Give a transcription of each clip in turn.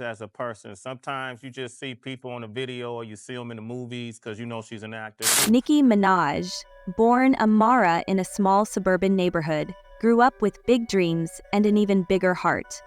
as a person? Sometimes you just see people on the video or you see them in the movies because you know she's an actor. Nicki Minaj, born Amara in a small suburban neighborhood, grew up with big dreams and an even bigger heart.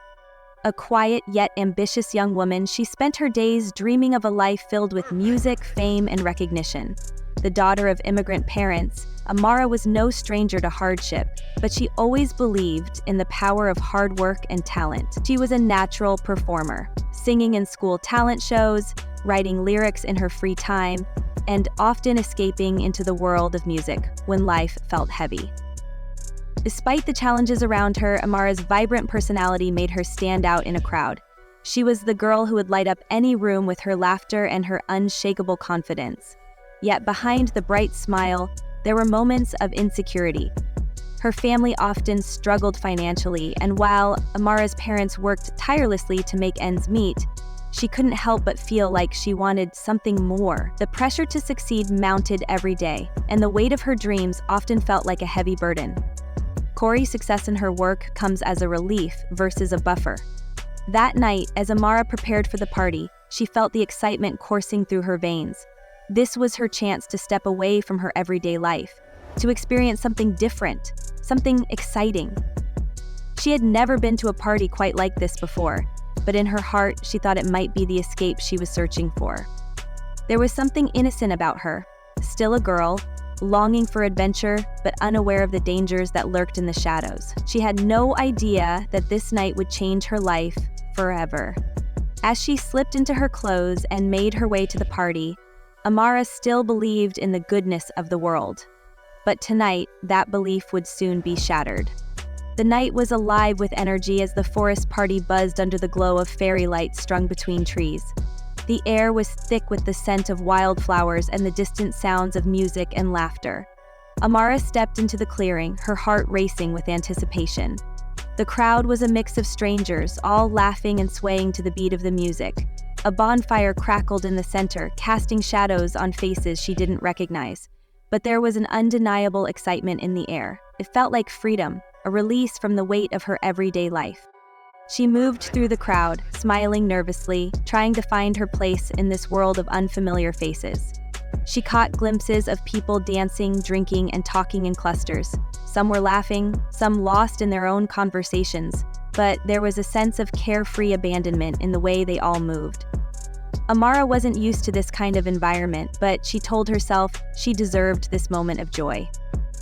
A quiet yet ambitious young woman, she spent her days dreaming of a life filled with music, fame, and recognition. The daughter of immigrant parents, Amara was no stranger to hardship, but she always believed in the power of hard work and talent. She was a natural performer, singing in school talent shows, writing lyrics in her free time, and often escaping into the world of music when life felt heavy. Despite the challenges around her, Amara's vibrant personality made her stand out in a crowd. She was the girl who would light up any room with her laughter and her unshakable confidence. Yet behind the bright smile, there were moments of insecurity. Her family often struggled financially, and while Amara's parents worked tirelessly to make ends meet, she couldn't help but feel like she wanted something more. The pressure to succeed mounted every day, and the weight of her dreams often felt like a heavy burden. Corey's success in her work comes as a relief versus a buffer. That night, as Amara prepared for the party, she felt the excitement coursing through her veins. This was her chance to step away from her everyday life, to experience something different, something exciting. She had never been to a party quite like this before, but in her heart, she thought it might be the escape she was searching for. There was something innocent about her, still a girl, longing for adventure, but unaware of the dangers that lurked in the shadows. She had no idea that this night would change her life forever. As she slipped into her clothes and made her way to the party, Amara still believed in the goodness of the world. But tonight, that belief would soon be shattered. The night was alive with energy as the forest party buzzed under the glow of fairy lights strung between trees. The air was thick with the scent of wildflowers and the distant sounds of music and laughter. Amara stepped into the clearing, her heart racing with anticipation. The crowd was a mix of strangers, all laughing and swaying to the beat of the music. A bonfire crackled in the center, casting shadows on faces she didn't recognize. But there was an undeniable excitement in the air. It felt like freedom, a release from the weight of her everyday life. She moved through the crowd, smiling nervously, trying to find her place in this world of unfamiliar faces. She caught glimpses of people dancing, drinking, and talking in clusters. Some were laughing, some lost in their own conversations, but there was a sense of carefree abandonment in the way they all moved. Amara wasn't used to this kind of environment, but she told herself she deserved this moment of joy.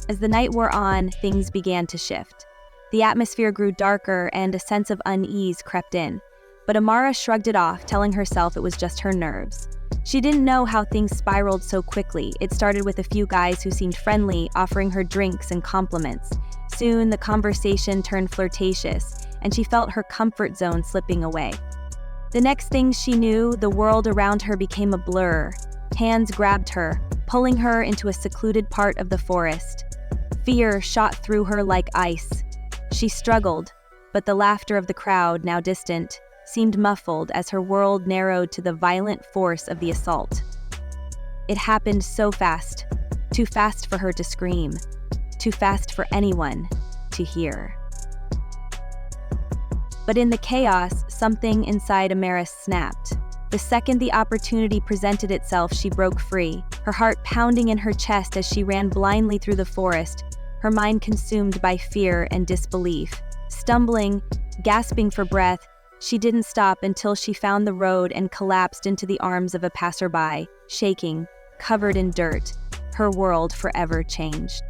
As the night wore on, things began to shift. The atmosphere grew darker and a sense of unease crept in, but Amara shrugged it off, telling herself it was just her nerves. She didn't know how things spiraled so quickly. It started with a few guys who seemed friendly, offering her drinks and compliments. Soon, the conversation turned flirtatious, and she felt her comfort zone slipping away. The next thing she knew, the world around her became a blur. Hands grabbed her, pulling her into a secluded part of the forest. Fear shot through her like ice. She struggled, but the laughter of the crowd, now distant, seemed muffled as her world narrowed to the violent force of the assault. It happened so fast, too fast for her to scream, too fast for anyone to hear. But in the chaos, something inside Amara snapped. The second the opportunity presented itself, she broke free, her heart pounding in her chest as she ran blindly through the forest, her mind consumed by fear and disbelief. Stumbling, gasping for breath, she didn't stop until she found the road and collapsed into the arms of a passerby, shaking, covered in dirt. Her world forever changed.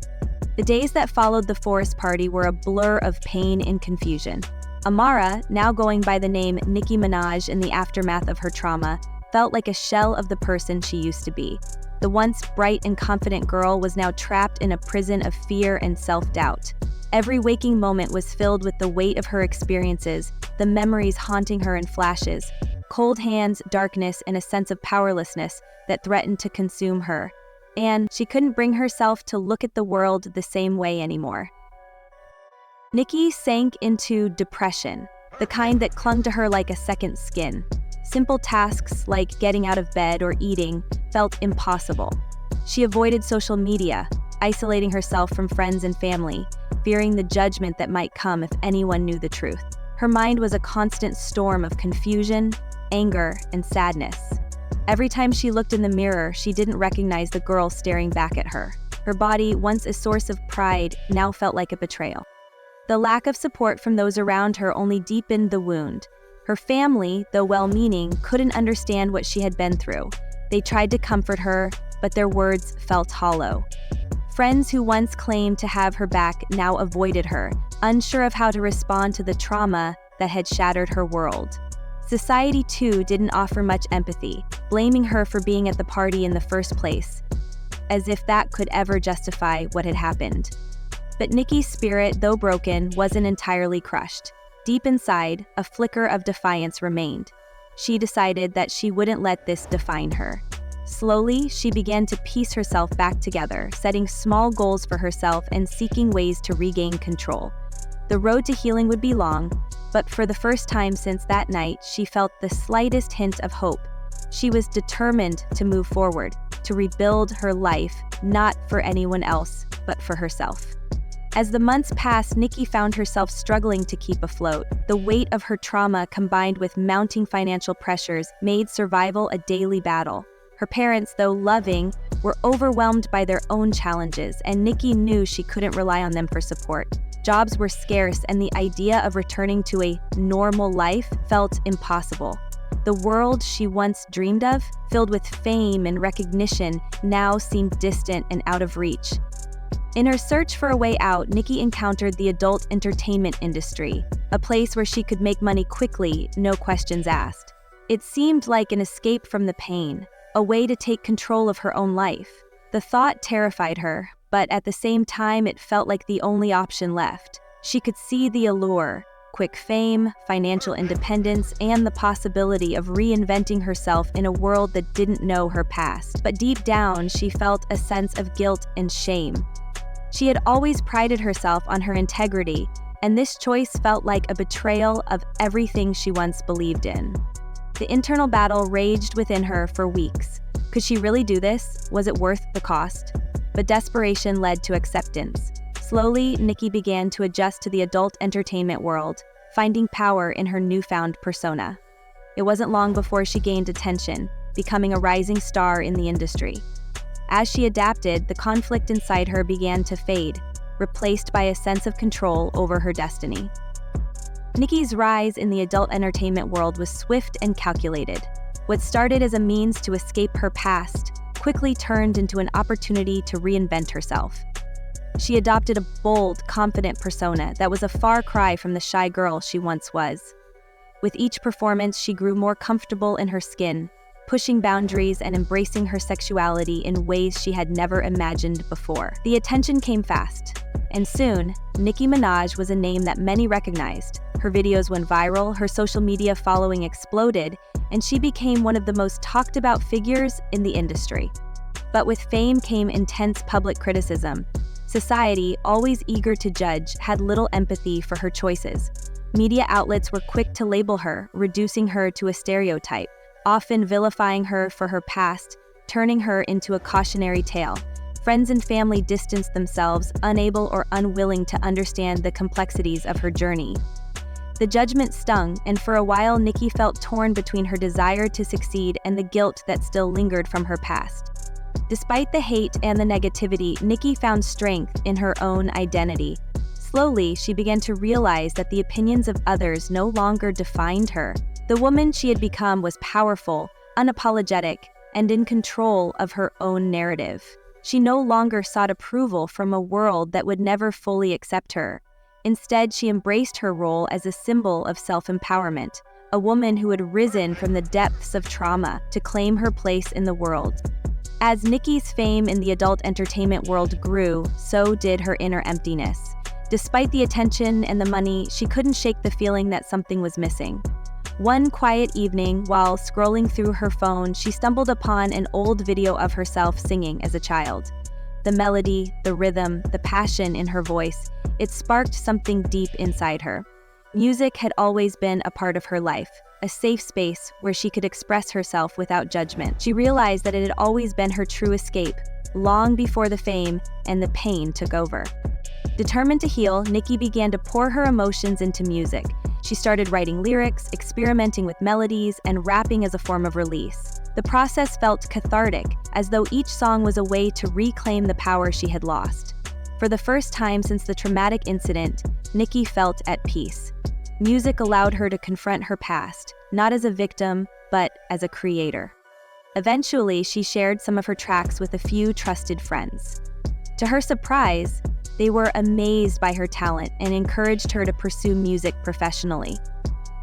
The days that followed the forest party were a blur of pain and confusion. Amara, now going by the name Nicki Minaj in the aftermath of her trauma, felt like a shell of the person she used to be. The once bright and confident girl was now trapped in a prison of fear and self-doubt. Every waking moment was filled with the weight of her experiences, the memories haunting her in flashes, cold hands, darkness, and a sense of powerlessness that threatened to consume her. And she couldn't bring herself to look at the world the same way anymore. Nicki sank into depression, the kind that clung to her like a second skin. Simple tasks like getting out of bed or eating felt impossible. She avoided social media, isolating herself from friends and family, fearing the judgment that might come if anyone knew the truth. Her mind was a constant storm of confusion, anger, and sadness. Every time she looked in the mirror, she didn't recognize the girl staring back at her. Her body, once a source of pride, now felt like a betrayal. The lack of support from those around her only deepened the wound. Her family, though well-meaning, couldn't understand what she had been through. They tried to comfort her, but their words felt hollow. Friends who once claimed to have her back now avoided her, unsure of how to respond to the trauma that had shattered her world. Society, too, didn't offer much empathy, blaming her for being at the party in the first place, as if that could ever justify what had happened. But Nicki's spirit, though broken, wasn't entirely crushed. Deep inside, a flicker of defiance remained. She decided that she wouldn't let this define her. Slowly, she began to piece herself back together, setting small goals for herself and seeking ways to regain control. The road to healing would be long, but for the first time since that night, she felt the slightest hint of hope. She was determined to move forward, to rebuild her life, not for anyone else, but for herself. As the months passed, Nicki found herself struggling to keep afloat. The weight of her trauma, combined with mounting financial pressures, made survival a daily battle. Her parents, though loving, were overwhelmed by their own challenges, and Nicki knew she couldn't rely on them for support. Jobs were scarce, and the idea of returning to a normal life felt impossible. The world she once dreamed of, filled with fame and recognition, now seemed distant and out of reach. In her search for a way out, Nicki encountered the adult entertainment industry, a place where she could make money quickly, no questions asked. It seemed like an escape from the pain, a way to take control of her own life. The thought terrified her, but at the same time it felt like the only option left. She could see the allure: quick fame, financial independence, and the possibility of reinventing herself in a world that didn't know her past. But deep down, she felt a sense of guilt and shame. She had always prided herself on her integrity, and this choice felt like a betrayal of everything she once believed in. The internal battle raged within her for weeks. Could she really do this? Was it worth the cost? But desperation led to acceptance. Slowly, Nicki began to adjust to the adult entertainment world, finding power in her newfound persona. It wasn't long before she gained attention, becoming a rising star in the industry. As she adapted, the conflict inside her began to fade, replaced by a sense of control over her destiny. Nicki's rise in the adult entertainment world was swift and calculated. What started as a means to escape her past quickly turned into an opportunity to reinvent herself. She adopted a bold, confident persona that was a far cry from the shy girl she once was. With each performance, she grew more comfortable in her skin, pushing boundaries and embracing her sexuality in ways she had never imagined before. The attention came fast, and soon, Nicki Minaj was a name that many recognized. Her videos went viral, her social media following exploded, and she became one of the most talked about figures in the industry. But with fame came intense public criticism. Society, always eager to judge, had little empathy for her choices. Media outlets were quick to label her, reducing her to a stereotype, often vilifying her for her past, turning her into a cautionary tale. Friends and family distanced themselves, unable or unwilling to understand the complexities of her journey. The judgment stung, and for a while Nicki felt torn between her desire to succeed and the guilt that still lingered from her past. Despite the hate and the negativity, Nicki found strength in her own identity. Slowly, she began to realize that the opinions of others no longer defined her. The woman she had become was powerful, unapologetic, and in control of her own narrative. She no longer sought approval from a world that would never fully accept her. Instead, she embraced her role as a symbol of self-empowerment, a woman who had risen from the depths of trauma to claim her place in the world. As Nicki's fame in the adult entertainment world grew, so did her inner emptiness. Despite the attention and the money, she couldn't shake the feeling that something was missing. One quiet evening, while scrolling through her phone, she stumbled upon an old video of herself singing as a child. The melody, the rhythm, the passion in her voice, it sparked something deep inside her. Music had always been a part of her life, a safe space where she could express herself without judgment. She realized that it had always been her true escape, long before the fame and the pain took over. Determined to heal, Nicki began to pour her emotions into music. She started writing lyrics, experimenting with melodies, and rapping as a form of release. The process felt cathartic, as though each song was a way to reclaim the power she had lost. For the first time since the traumatic incident, Nicki felt at peace. Music allowed her to confront her past, not as a victim, but as a creator. Eventually, she shared some of her tracks with a few trusted friends. To her surprise, they were amazed by her talent and encouraged her to pursue music professionally.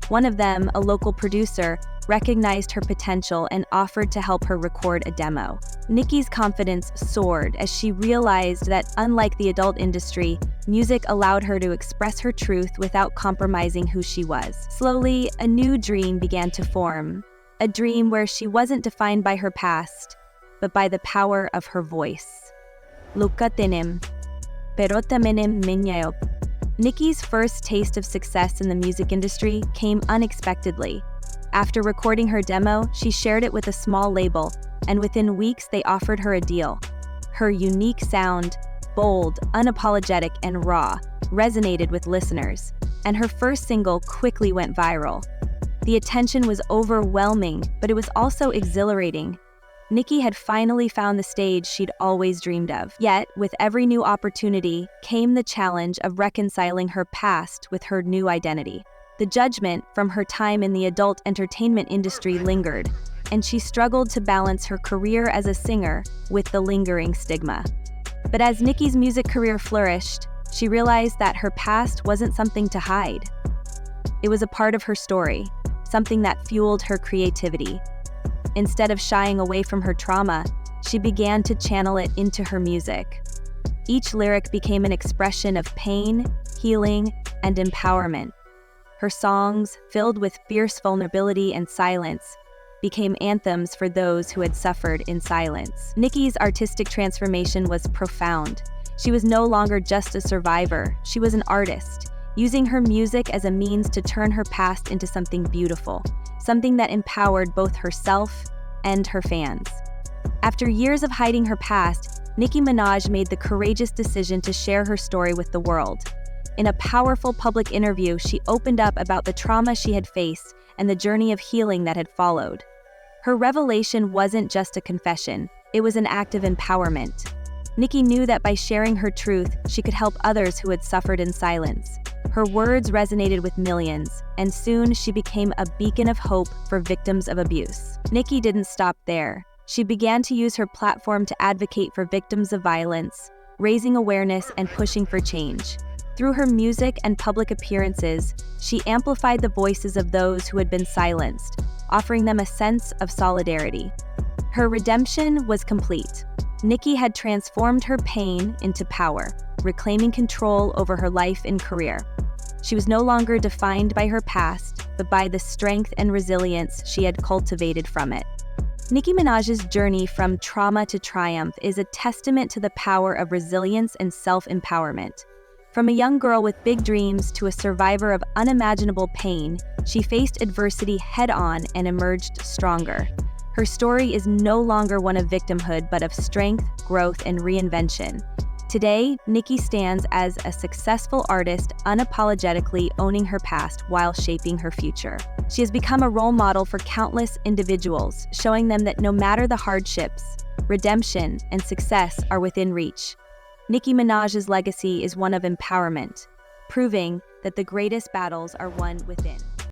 One of them, a local producer, recognized her potential and offered to help her record a demo. Nicki's confidence soared as she realized that, unlike the adult industry, music allowed her to express her truth without compromising who she was. Slowly, a new dream began to form. A dream where she wasn't defined by her past, but by the power of her voice. Lukatenem, pero tamenem minyaop. Nicki's first taste of success in the music industry came unexpectedly. After recording her demo, she shared it with a small label, and within weeks they offered her a deal. Her unique sound, bold, unapologetic, and raw, resonated with listeners, and her first single quickly went viral. The attention was overwhelming, but it was also exhilarating. Nicki had finally found the stage she'd always dreamed of. Yet, with every new opportunity, came the challenge of reconciling her past with her new identity. The judgment from her time in the adult entertainment industry lingered, and she struggled to balance her career as a singer with the lingering stigma. But as Nicki's music career flourished, she realized that her past wasn't something to hide. It was a part of her story, something that fueled her creativity. Instead of shying away from her trauma, she began to channel it into her music. Each lyric became an expression of pain, healing, and empowerment. Her songs, filled with fierce vulnerability and silence, became anthems for those who had suffered in silence. Nicki's artistic transformation was profound. She was no longer just a survivor, she was an artist, using her music as a means to turn her past into something beautiful, something that empowered both herself and her fans. After years of hiding her past, Nicki Minaj made the courageous decision to share her story with the world. In a powerful public interview, she opened up about the trauma she had faced and the journey of healing that had followed. Her revelation wasn't just a confession, it was an act of empowerment. Nicki knew that by sharing her truth, she could help others who had suffered in silence. Her words resonated with millions, and soon she became a beacon of hope for victims of abuse. Nicki didn't stop there. She began to use her platform to advocate for victims of violence, raising awareness and pushing for change. Through her music and public appearances, she amplified the voices of those who had been silenced, offering them a sense of solidarity. Her redemption was complete. Nicki had transformed her pain into power, reclaiming control over her life and career. She was no longer defined by her past, but by the strength and resilience she had cultivated from it. Nicki Minaj's journey from trauma to triumph is a testament to the power of resilience and self-empowerment. From a young girl with big dreams to a survivor of unimaginable pain, she faced adversity head-on and emerged stronger. Her story is no longer one of victimhood, but of strength, growth, and reinvention. Today, Nicki stands as a successful artist, unapologetically owning her past while shaping her future. She has become a role model for countless individuals, showing them that no matter the hardships, redemption and success are within reach. Nicki Minaj's legacy is one of empowerment, proving that the greatest battles are won within.